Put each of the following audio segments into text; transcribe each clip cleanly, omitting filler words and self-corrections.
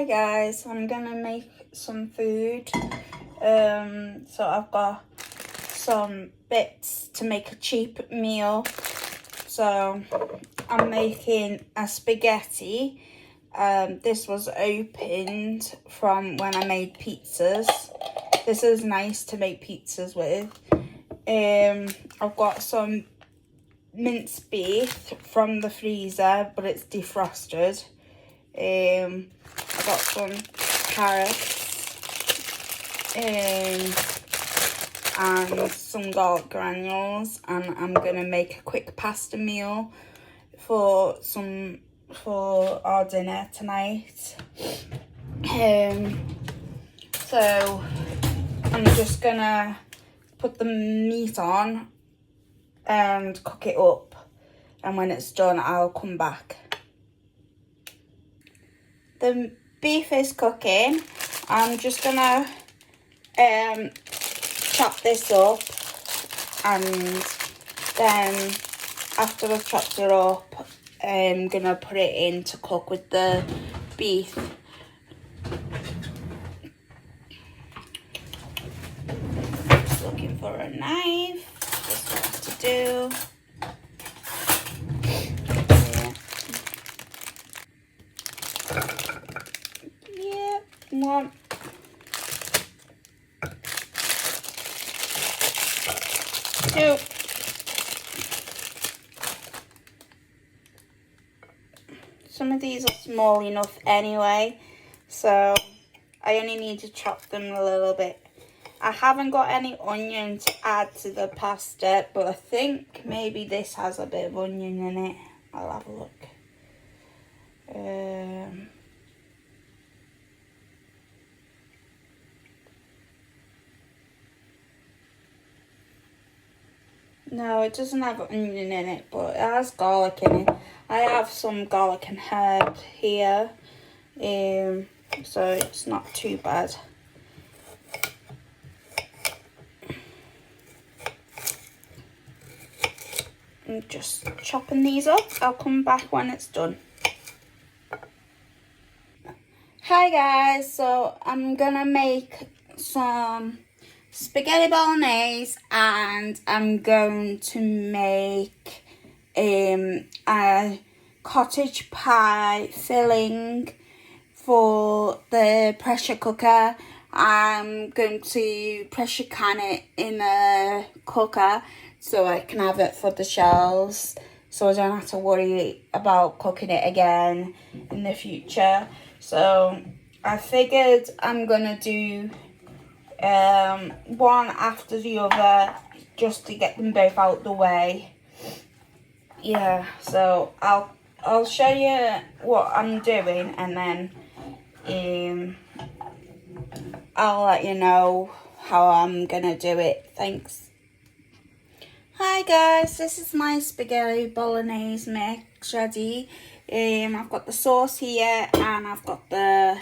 Hi guys, I'm gonna make some food. So I've got some bits to make a cheap meal. So I'm making a spaghetti. This was opened from when I made pizzas. This is nice to make pizzas with. I've got some minced beef from the freezer, but it's defrosted. I got some carrots and some garlic granules, and I'm gonna make a quick pasta meal for our dinner tonight. So I'm just gonna put the meat on and cook it up, and when it's done I'll come back. The beef is cooking. I'm just gonna chop this up, and then after I've chopped it up, I'm gonna put it in to cook with the beef. Just looking for a knife. That's what I have to do. One. Two. Some of these are small enough anyway, so I only need to chop them a little bit. I haven't got any onion to add to the pasta, but I think maybe this has a bit of onion in it. I'll have a look. No, it doesn't have onion in it, but it has garlic in it. I have some garlic and herb here, so it's not too bad. I'm just chopping these up. I'll come back when it's done. Hi guys, so I'm gonna make some spaghetti bolognese, and I'm going to make a cottage pie filling for the pressure cooker. I'm going to pressure can it in a cooker so I can have it for the shells, so I don't have to worry about cooking it again in the future. So I figured I'm gonna do one after the other just to get them both out the way. Yeah, so I'll show you what I'm doing, and then I'll let you know how I'm gonna do it. Thanks. Hi guys, this is my spaghetti bolognese mix ready. I've got the sauce here, and I've got the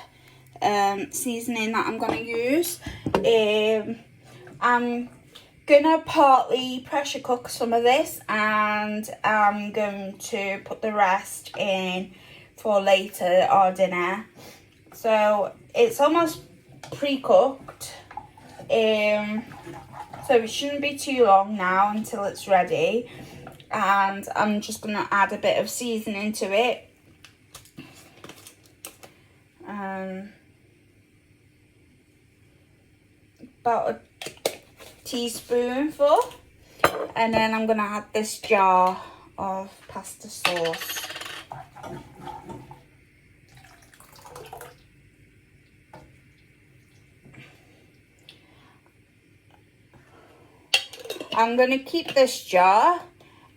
seasoning that I'm going to use. I'm going to partly pressure cook some of this, and I'm going to put the rest in for later, our dinner. So it's almost pre-cooked, so it shouldn't be too long now until it's ready. And I'm just going to add a bit of seasoning to it. About a teaspoonful, and then I'm going to add this jar of pasta sauce. I'm going to keep this jar,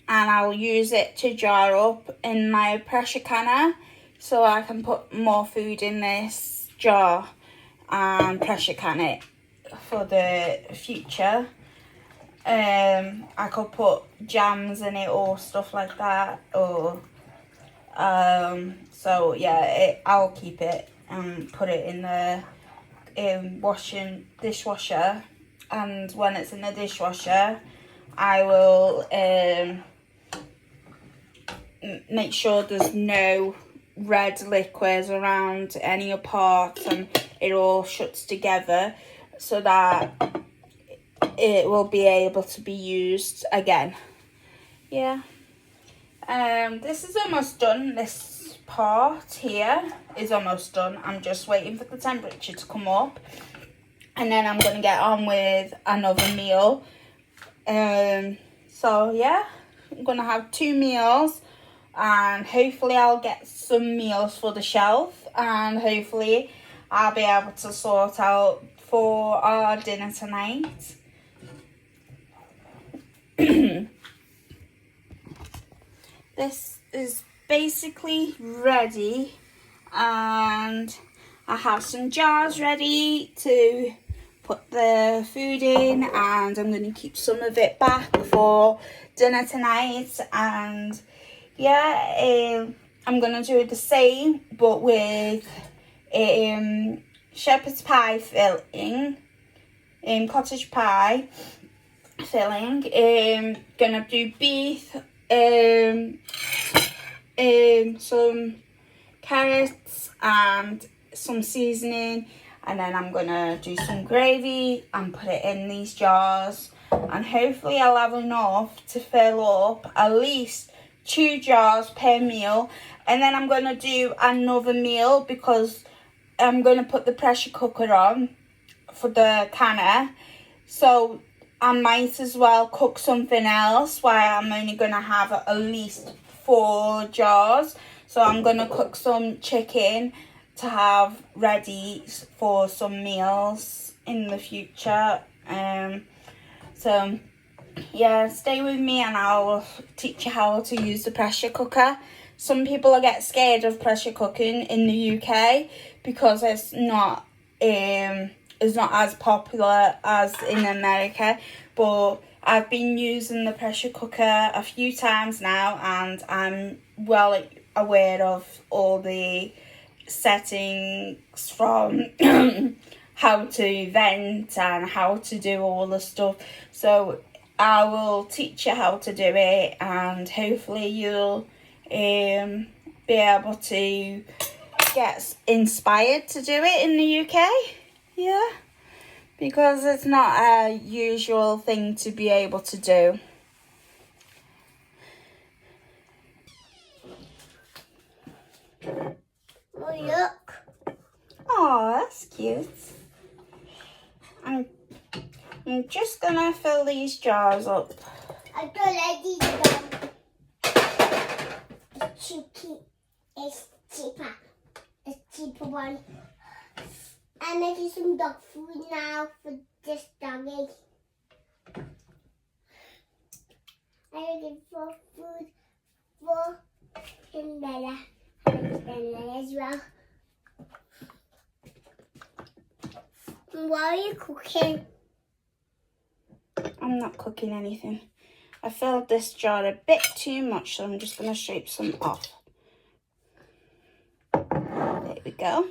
and I'll use it to jar up in my pressure canner, so I can put more food in this jar and pressure can it for the future. I could put jams in it or stuff like that, or so yeah, I'll keep it and put it in the dishwasher, and when it's in the dishwasher I will make sure there's no red liquid around any parts, and it all shuts together so that it will be able to be used again. Yeah. This is almost done. This part here is almost done. I'm just waiting for the temperature to come up, and then I'm going to get on with another meal. So yeah, I'm going to have 2 meals, and hopefully I'll get some meals for the shelf, and hopefully I'll be able to sort out for our dinner tonight. This is basically ready, and I have some jars ready to put the food in, and I'm going to keep some of it back for dinner tonight. And yeah, I'm going to do the same but with shepherd's pie filling, cottage pie filling. Gonna do beef, some carrots and some seasoning, and then I'm gonna do some gravy and put it in these jars, and hopefully I'll have enough to fill up at least 2 jars per meal. And then I'm gonna do another meal because I'm gonna put the pressure cooker on for the canner, so I might as well cook something else while I'm only going to have at least 4 jars. So I'm going to cook some chicken to have ready for some meals in the future. So yeah, stay with me and I'll teach you how to use the pressure cooker. Some people get scared of pressure cooking in the UK because it's not as popular as in America, but I've been using the pressure cooker a few times now, and I'm well aware of all the settings from how to vent and how to do all the stuff. So I will teach you how to do it, and hopefully you'll be able to get inspired to do it in the UK. Yeah, because it's not a usual thing to be able to do. Oh, look. Oh, that's cute. I'm just gonna fill these jars up. I don't like these ones. It's cheeky. It's cheaper. It's cheaper one. I'm making some dog food now for this doggy. I'm making for food for Cinderella. And as well. What are you cooking? I'm not cooking anything. I filled this jar a bit too much, so I'm just gonna shape some off. There we go.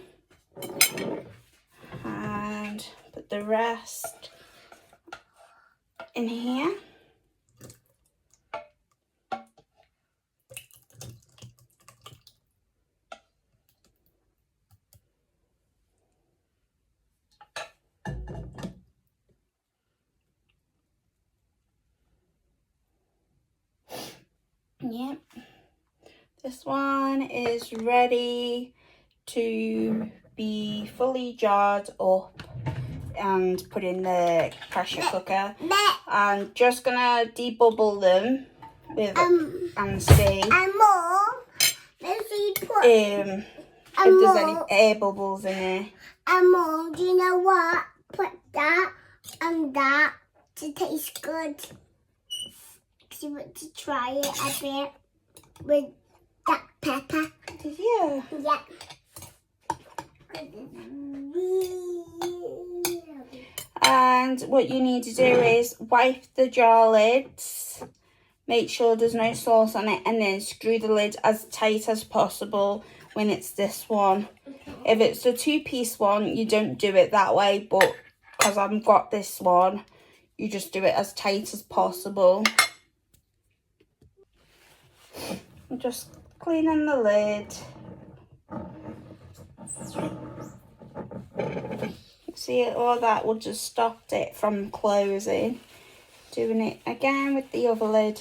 And put the rest in here. Yep. This one is ready to be fully jarred up and put in the pressure cooker. I'm just gonna debubble them with and see And Mom, let's see put if there's any air bubbles in it. And Mom, do you know what? Put that and that to taste good. So you want to try it a bit with that pepper. Yeah. Yeah. And what you need to do is wipe the jar lids, make sure there's no sauce on it, and then screw the lid as tight as possible when it's this one. If it's a 2-piece one, you don't do it that way, but because I've got this one, you just do it as tight as possible. I'm just cleaning the lid See, all that would just stopped it from closing. Doing it again with the other lid.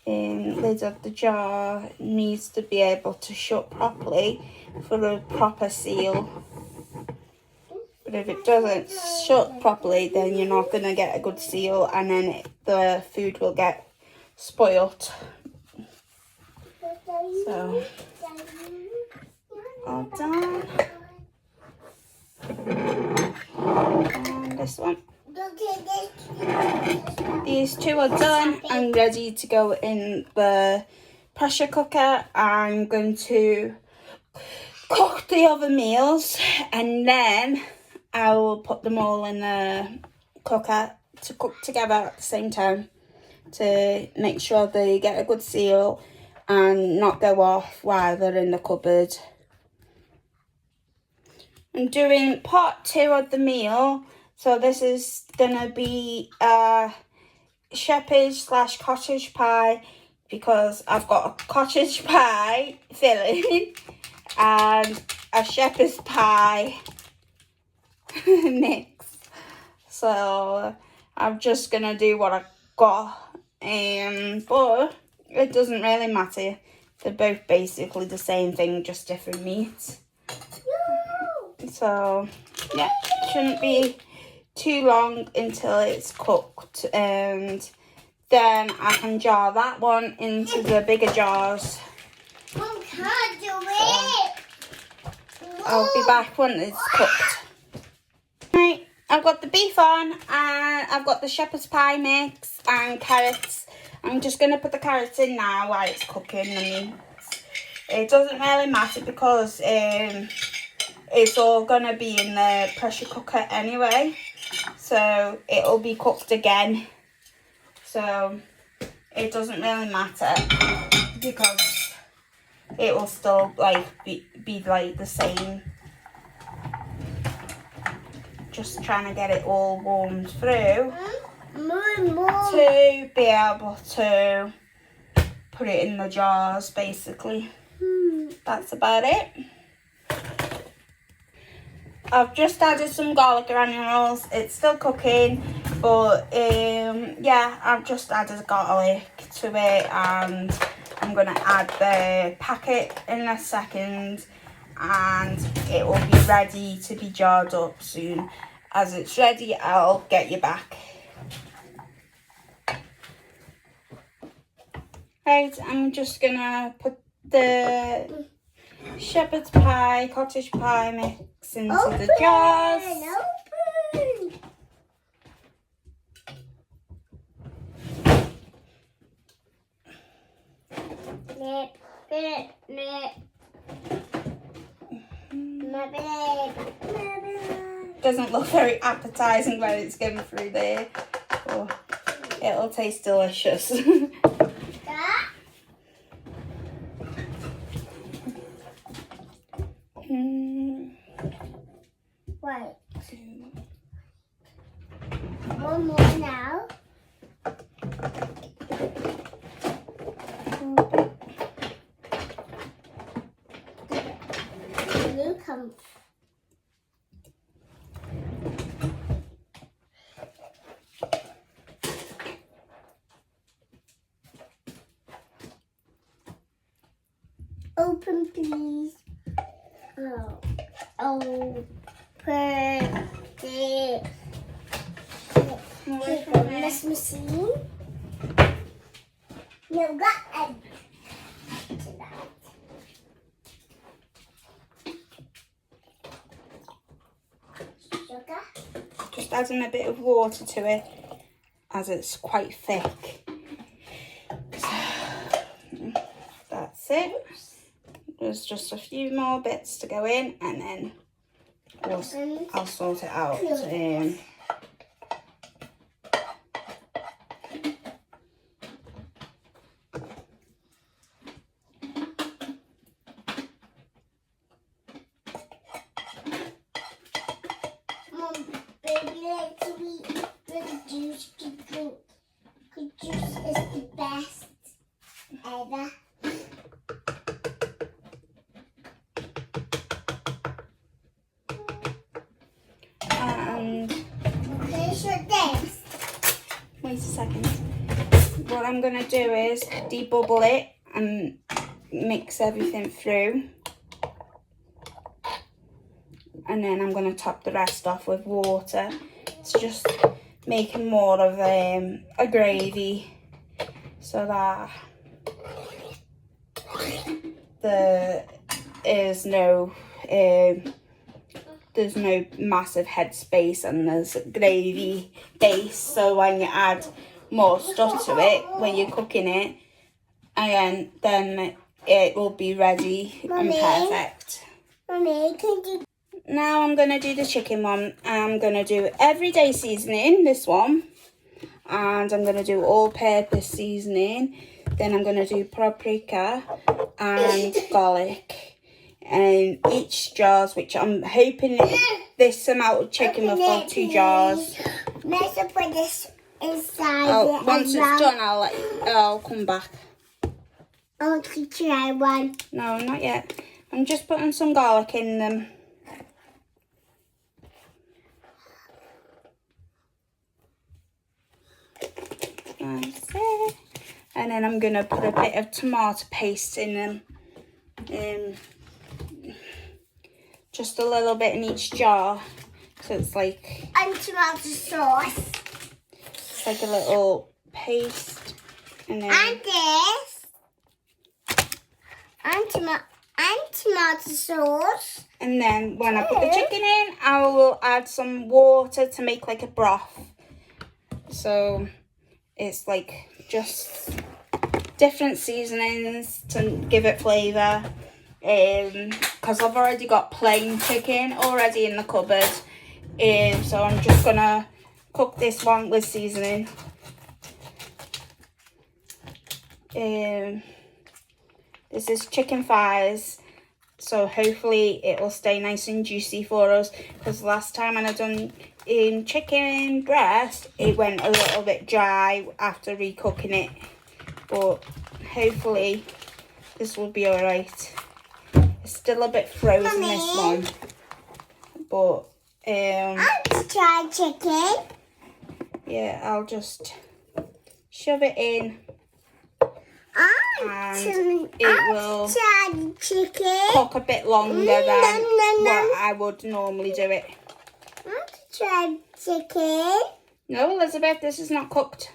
Lid of the jar needs to be able to shut properly for a proper seal. But if it doesn't shut properly, then you're not going to get a good seal, and then the food will get spoilt. So, all done. And this one. These two are done and ready to go in the pressure cooker. I'm going to cook the other meals, and then I will put them all in the cooker to cook together at the same time to make sure they get a good seal and not go off while they're in the cupboard. I'm doing part 2 of the meal. So this is going to be shepherd's / cottage pie, because I've got a cottage pie filling and a shepherd's pie mix. So I'm just going to do what I got. But it doesn't really matter. They're both basically the same thing, just different meats. So yeah, shouldn't be too long until it's cooked, and then I can jar that one into the bigger jars. Mom can't do it. I'll be back when it's cooked. Right, I've got the beef on, and I've got the shepherd's pie mix and carrots. I'm just going to put the carrots in now while it's cooking the meat. It doesn't really matter because it's all going to be in the pressure cooker anyway. So it'll be cooked again. So it doesn't really matter because it will still be like the same. Just trying to get it all warmed through to be able to put it in the jars, basically. That's about it. I've just added some garlic granules. It's still cooking, but yeah, I've just added garlic to it, and I'm going to add the packet in a second, and it will be ready to be jarred up soon. As it's ready, I'll get you back. Right, I'm just going to put the shepherd's pie, cottage pie mix into the jars. Doesn't look very appetizing when it's going through there, but it'll taste delicious. Right. One more now. Blue comes. Open, please. Oh. Open the Christmas machine. No, got a sugar. Just adding a bit of water to it as it's quite thick. So, that's it. There's just a few more bits to go in, and then I'll sort it out. Mom, baby likes to eat the juice to drink. The juice is the best ever. wait a second. What I'm going to do is debubble it and mix everything through. And then I'm going to top the rest off with water. It's just making more of a gravy so that there is no there's no massive head space and there's gravy base, so when you add more stuff to it when you're cooking it, and then it will be ready and perfect. Mommy, can you... Now I'm going to do the chicken one. I'm going to do everyday seasoning, this one, and I'm going to do all-purpose seasoning. Then I'm going to do paprika and garlic. And each jars, which I'm hoping this amount of chicken will fill 2 jars. Let's put this inside. Once it's done, I'll come back. Oh, can try one? No, not yet. I'm just putting some garlic in them. That's it. And then I'm going to put a bit of tomato paste in them. Just a little bit in each jar. So it's like... And tomato sauce. It's like a little paste. And then... And this. And tomato sauce. And then when I put the chicken in, I will add some water to make like a broth. So it's like just different seasonings to give it flavour. Because I've already got plain chicken already in the cupboard. So I'm just going to cook this one with seasoning. This is chicken thighs. So hopefully it will stay nice and juicy for us. Because last time when I done chicken breast, it went a little bit dry after recooking it. But hopefully this will be alright. It's still a bit frozen, Mommy, this one. But I'll try chicken. yeah, I'll just shove it in. And it will cook a bit longer than what I would normally do it. I'll try chicken. No, Elizabeth, this is not cooked.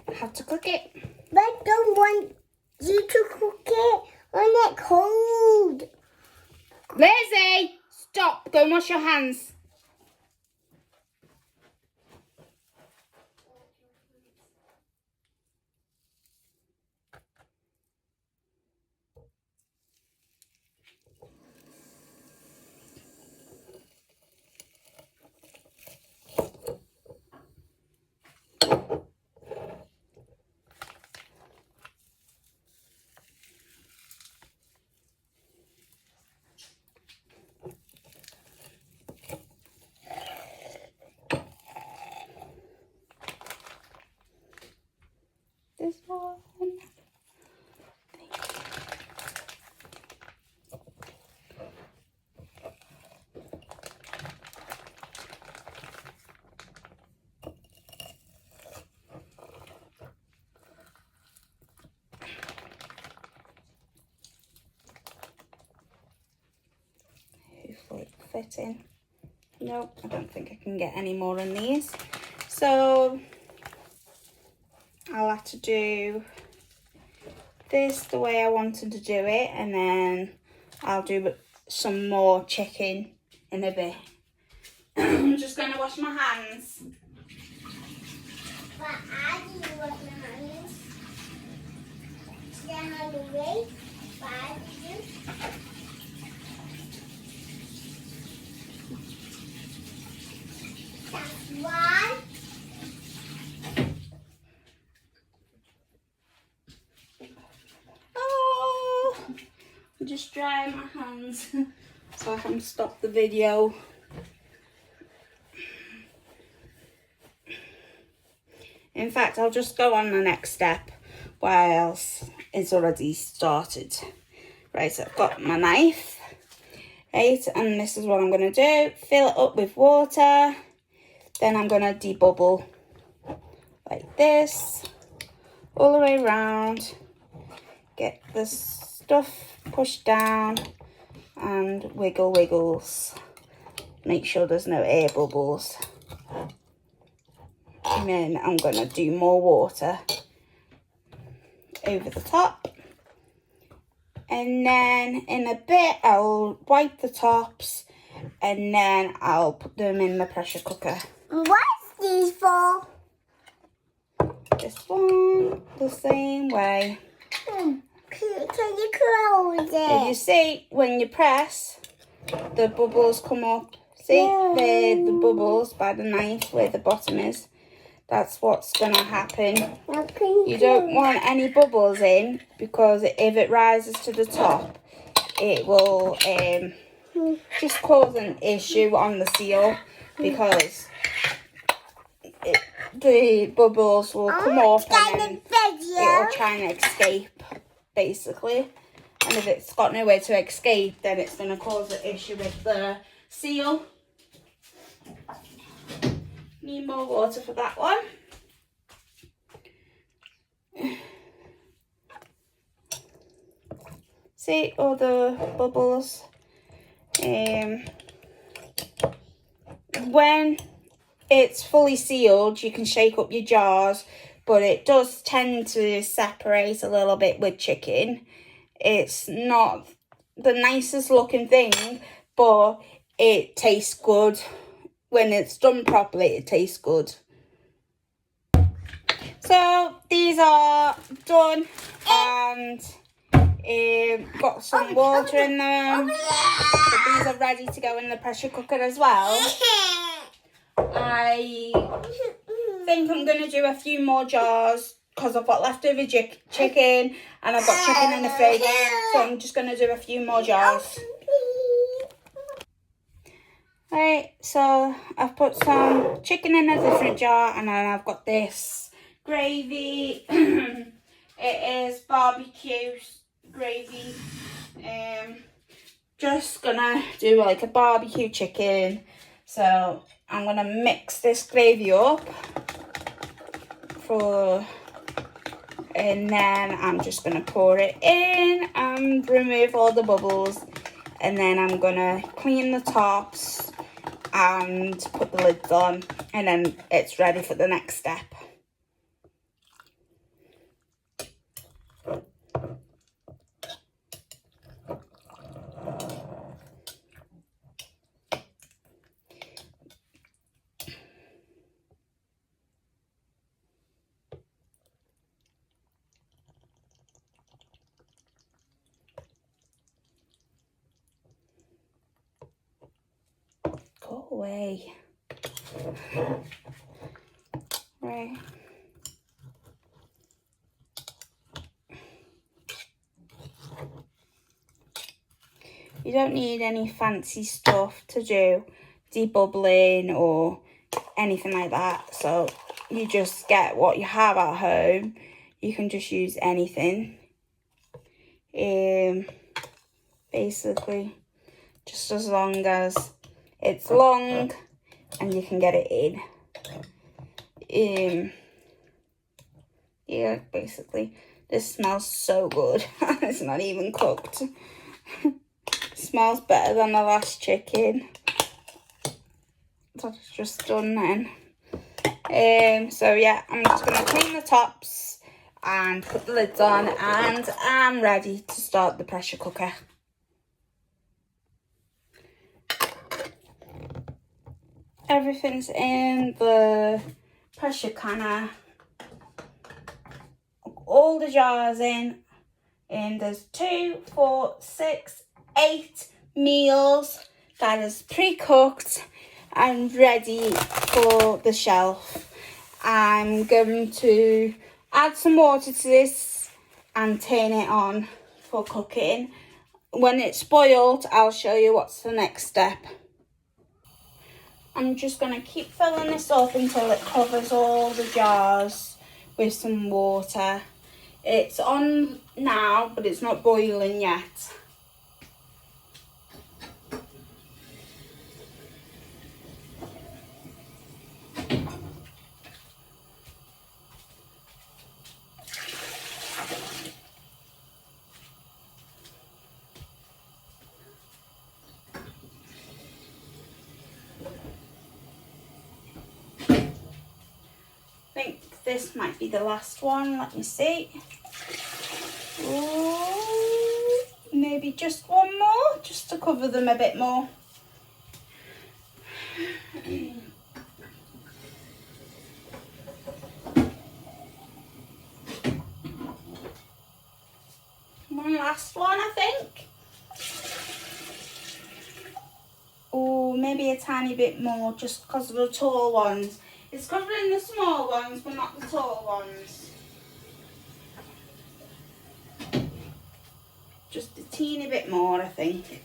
I have to cook it. But I don't want you to cook it when it's cold. Lizzie, stop. Go and wash your hands. This one. Hopefully it fit in. Nope, I don't think I can get any more in these. So I'll have to do this the way I wanted to do it, and then I'll do some more chicken in a bit. I'm just going to wash my hands. But I didn't wash my hands. They're hungry. But I didn't. That's one. Oh, I'm just drying my hands so I can stop the video. In fact, I'll just go on the next step whilst it's already started. Right, so I've got my knife. Right, and this is what I'm going to do. Fill it up with water. Then I'm going to debubble like this, all the way around. Get the stuff pushed down and wiggles. Make sure there's no air bubbles. And then I'm going to do more water over the top. And then in a bit I'll wipe the tops and then I'll put them in the pressure cooker. What's these for? This one, the same way. Can you close it? If you see, when you press, the bubbles come up. See, they're the bubbles by the knife where the bottom is. That's what's going to happen. You don't want any bubbles in, because if it rises to the top, it will just cause an issue on the seal, because the bubbles will come up and then it will try and escape, basically. And if it's got nowhere to escape, then it's going to cause an issue with the seal. Need more water for that one. See all the bubbles? When it's fully sealed, you can shake up your jars, but it does tend to separate a little bit with chicken. It's not the nicest looking thing, but it tastes good. When it's done properly, it tastes good. So these are done and got some water in them. So these are ready to go in the pressure cooker as well. I think I'm going to do a few more jars because I've got leftover chicken and I've got chicken in the fridge. So I'm just going to do a few more jars. Right, so I've put some chicken in a different jar and then I've got this gravy. It is barbecue gravy. Just gonna do like a barbecue chicken. So I'm gonna mix this gravy up and then I'm just gonna pour it in and remove all the bubbles. And then I'm gonna clean the tops and put the lids on, and then it's ready for the next step. Go away. Right. You don't need any fancy stuff to do debubbling or anything like that. So you just get what you have at home. You can just use anything. Basically, just as long as it's long and you can get it in. Yeah, basically. This smells so good. It's not even cooked. Smells better than the last chicken that I've just done then. So yeah, I'm just going to clean the tops and put the lids on, and I'm ready to start the pressure cooker. Everything's in the pressure canner. All the jars in, and there's 2, 4, 6, 8 meals that is pre-cooked and ready for the shelf. I'm going to add some water to this and turn it on for cooking. When it's boiled, I'll show you what's the next step. I'm just going to keep filling this up until it covers all the jars with some water. It's on now, but it's not boiling yet. this might be the last one. Let me see. Ooh, maybe just one more, just to cover them a bit more. One last one, I think. Oh, maybe a tiny bit more, just because of the tall ones. It's covering the small ones, but not the tall ones. Just a teeny bit more, I think.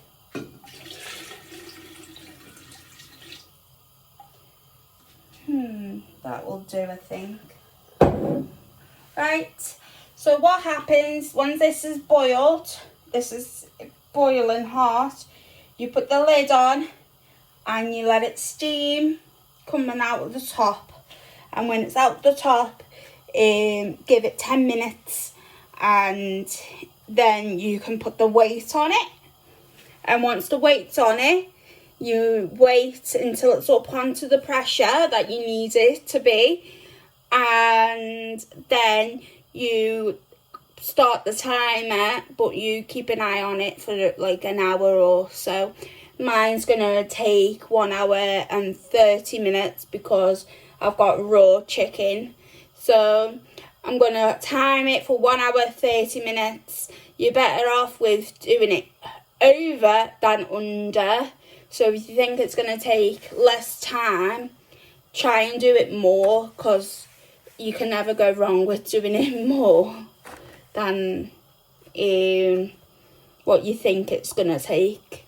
That will do, I think. Right, so what happens once this is boiled, this is boiling hot, you put the lid on and you let it steam coming out of the top. And when it's out the top, give it 10 minutes and then you can put the weight on it. And once the weight's on it, you wait until it's up onto the pressure that you need it to be. And then you start the timer, but you keep an eye on it for like an hour or so. Mine's gonna take 1 hour and 30 minutes because I've got raw chicken. So I'm gonna time it for 1 hour 30 minutes. You're better off with doing it over than under. So if you think it's gonna take less time, try and do it more, because you can never go wrong with doing it more than what you think it's gonna take.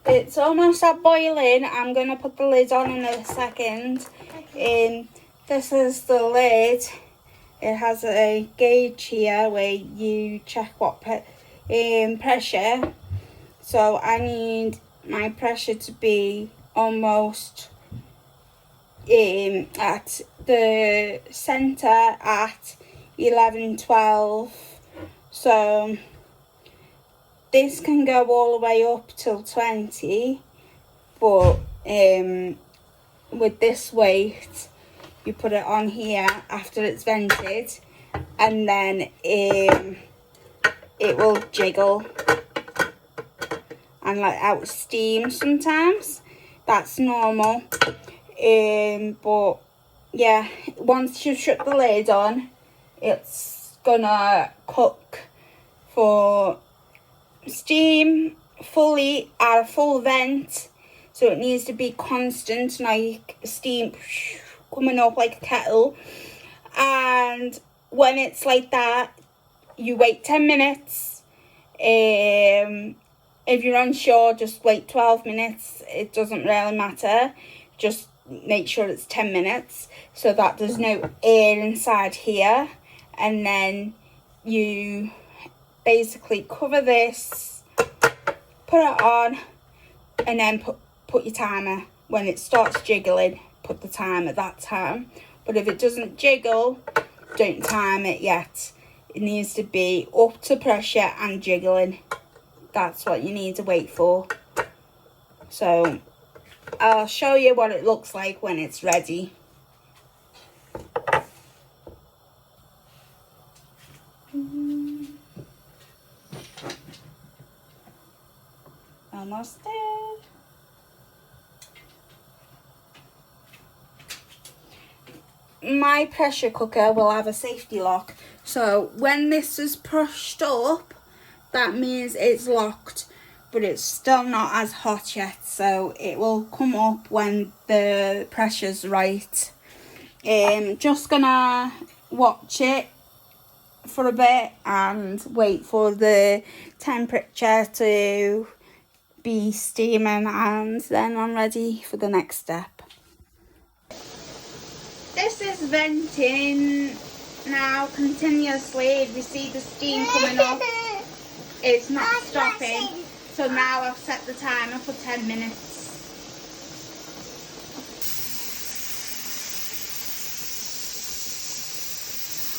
It's almost at boiling. I'm gonna put the lid on in a second. This is the lid. It has a gauge here where you check what pressure. So I need my pressure to be almost at the centre at 11-12. So this can go all the way up till 20, but with this weight, you put it on here after it's vented, and then it will jiggle and let out steam sometimes. That's normal. But yeah, once you shut the lid on, it's gonna cook for steam fully at a full vent, so it needs to be constant, like steam coming up like a kettle. And when it's like that, you wait 10 minutes. If you're unsure, just wait 12 minutes. It doesn't really matter. Just make sure it's 10 minutes so that there's no air inside here. And then you basically cover this, put it on, and then put your timer. When it starts jiggling, put the time at that time. But if it doesn't jiggle, don't time it yet. It needs to be up to pressure and jiggling. That's what you need to wait for. So I'll show you what it looks like when it's ready. Almost there. My pressure cooker will have a safety lock, so when this is pushed up, that means it's locked, but it's still not as hot yet, so it will come up when the pressure's right. Just gonna watch it for a bit and wait for the temperature to be steaming, and then I'm ready for the next step. This is venting now continuously. If you see the steam coming up, it's not stopping. So now I've set the timer for 10 minutes.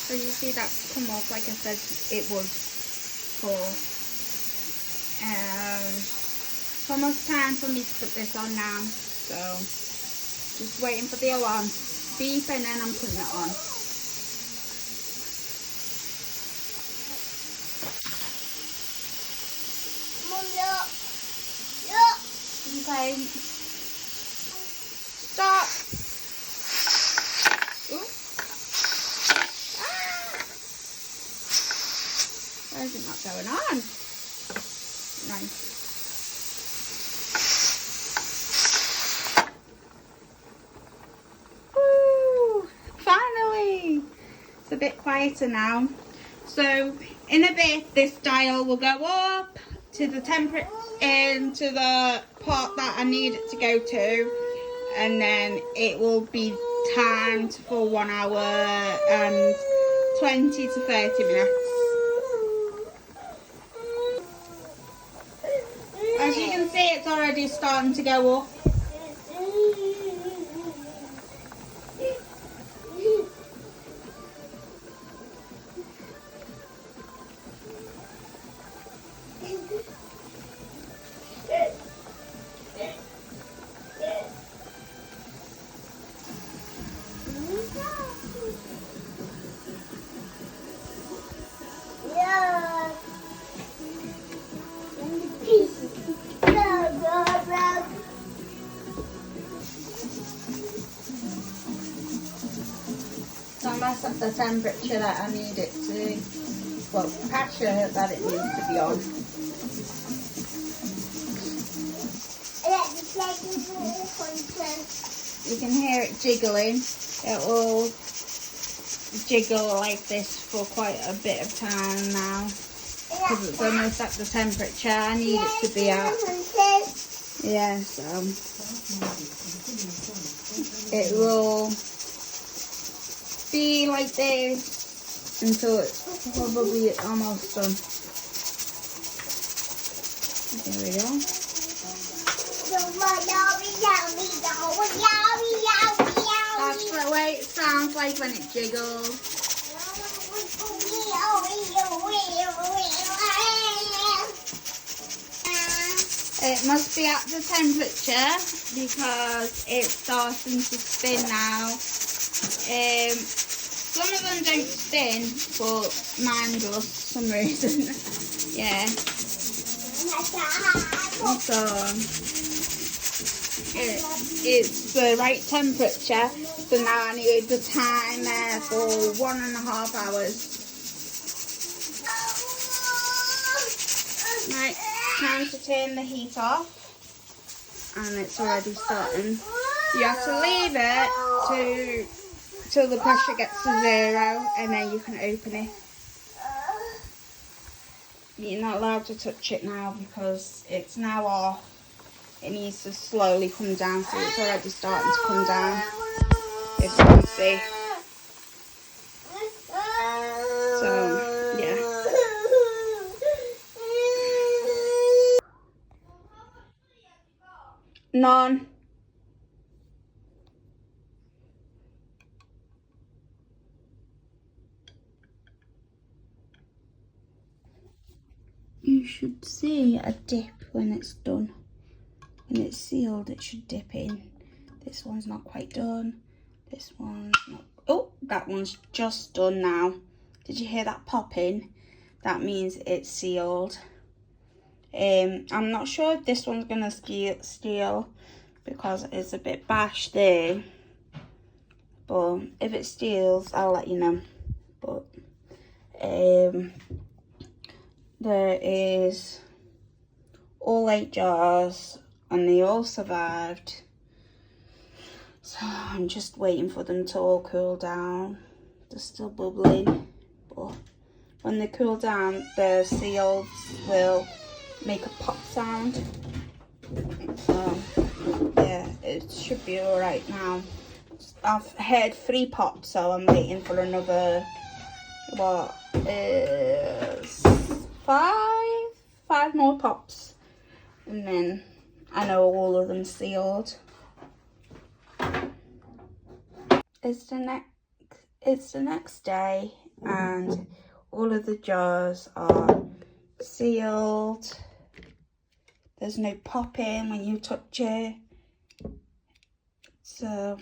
So you see that's come up like I said it would for. It's almost time for me to put this on now. So Just waiting for the alarm to beep and then I'm putting it on. Mum, look. Look. Okay. Stop. Ooh. Ah. Why is it not going on? Nice. Woo! Finally! It's a bit quieter now. So in a bit this dial will go up to the temperature into the part that I need it to go to, and then it will be timed for 1 hour and 20 to 30 minutes. As you can see, it's already starting to go up. So that's at the temperature that I need it to, well, pressure that it needs to be on. You can hear it jiggling. It will jiggle like this for quite a bit of time now, because it's almost at the temperature I need it to be at. Yeah, so it will be like this until it's probably almost done. There we go. That's the way it sounds like when it jiggles. It must be at the temperature because it's starting to spin now. Some of them don't spin, but mine does for some reason. Yeah. So it's the right temperature. So now I need the timer for 1.5 hours. Right, time to turn the heat off, and it's already starting. You have to leave it till the pressure gets to 0, and then you can open it. You're not allowed to touch it now because it's now off. It needs to slowly come down, so it's already starting to come down, if you can see. So, yeah. None. You should see a dip when it's done. When it's sealed, it should dip in. This one's not quite done. This one's not. Oh, that one's just done now. Did you hear that popping? That means it's sealed. I'm not sure if this one's gonna steal because it's a bit bashed there. But if it steals, I'll let you know. But there is all 8 jars and they all survived. So I'm just waiting for them to all cool down. They're still bubbling, but when they cool down, the seals will make a pop sound. So yeah, it should be all right now. I've heard 3 pops, so I'm waiting for another, what is 5 more pops, and then I know all of them sealed. It's the next day, and all of the jars are sealed. There's no popping when you touch it. It's So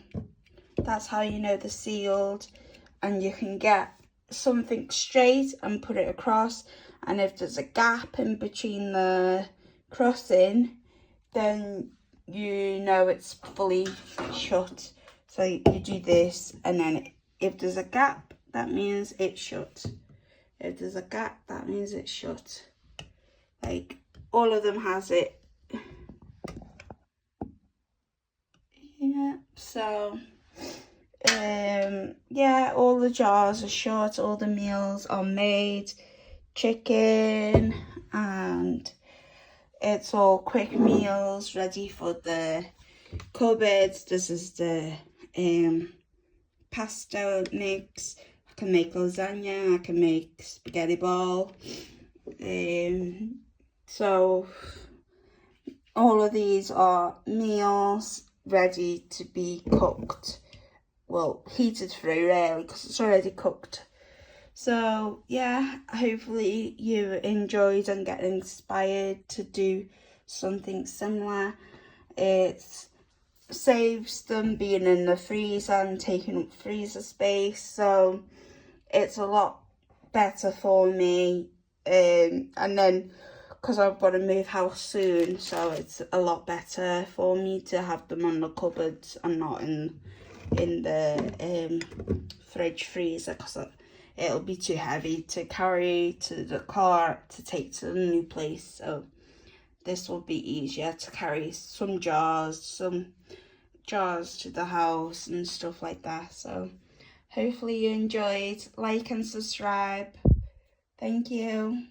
that's how you know they're sealed. And you can get something straight and put it across, and if there's a gap in between the crossing, then you know it's fully shut. So you do this, and then if there's a gap, that means it's shut. If there's a gap, that means it's shut. Like, all of them has it. Yeah, so yeah, all the jars are shut, all the meals are made, chicken, and it's all quick meals ready for the cupboards. This is the pasta mix. I can make lasagna, I can make spaghetti ball. So all of these are meals ready to be cooked. Well, heated through really, because it's already cooked. So yeah, hopefully you enjoyed and get inspired to do something similar. It saves them being in the freezer and taking up freezer space, so it's a lot better for me. And then because I've got to move house soon, so it's a lot better for me to have them on the cupboards and not in the fridge freezer, because it'll be too heavy to carry to the car to take to the new place. So this will be easier to carry some jars to the house and stuff like that. So hopefully you enjoyed. Like and subscribe. Thank you.